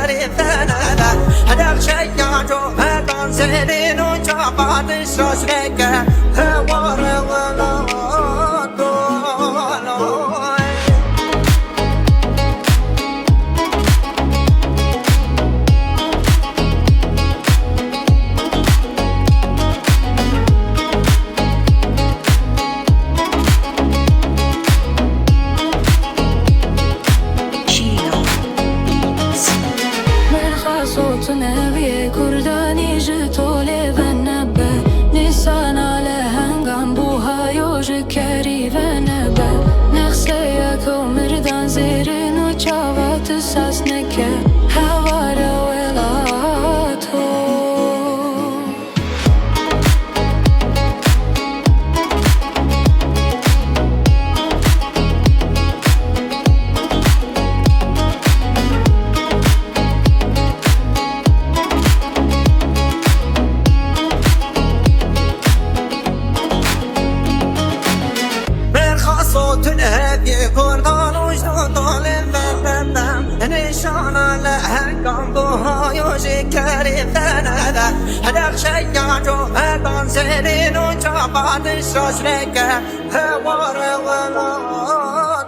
شکری فنده هدق شیاجو هدان زیرین و چاپاتش رشرکه هوار ولا دولای صوت نبی کردانی جتوله و نبه نیسان آله هنگام بوهای و جکری و نبه نخصه یکو مردان زیرین و چاوات ساس نکه هوار ولاتو صوت هدی کردان و جدال فردم نشان لهنگام بوهای و شکری فنده هدق شیاجو هدان زیرین و چاپاتش رشرکه هوار ولا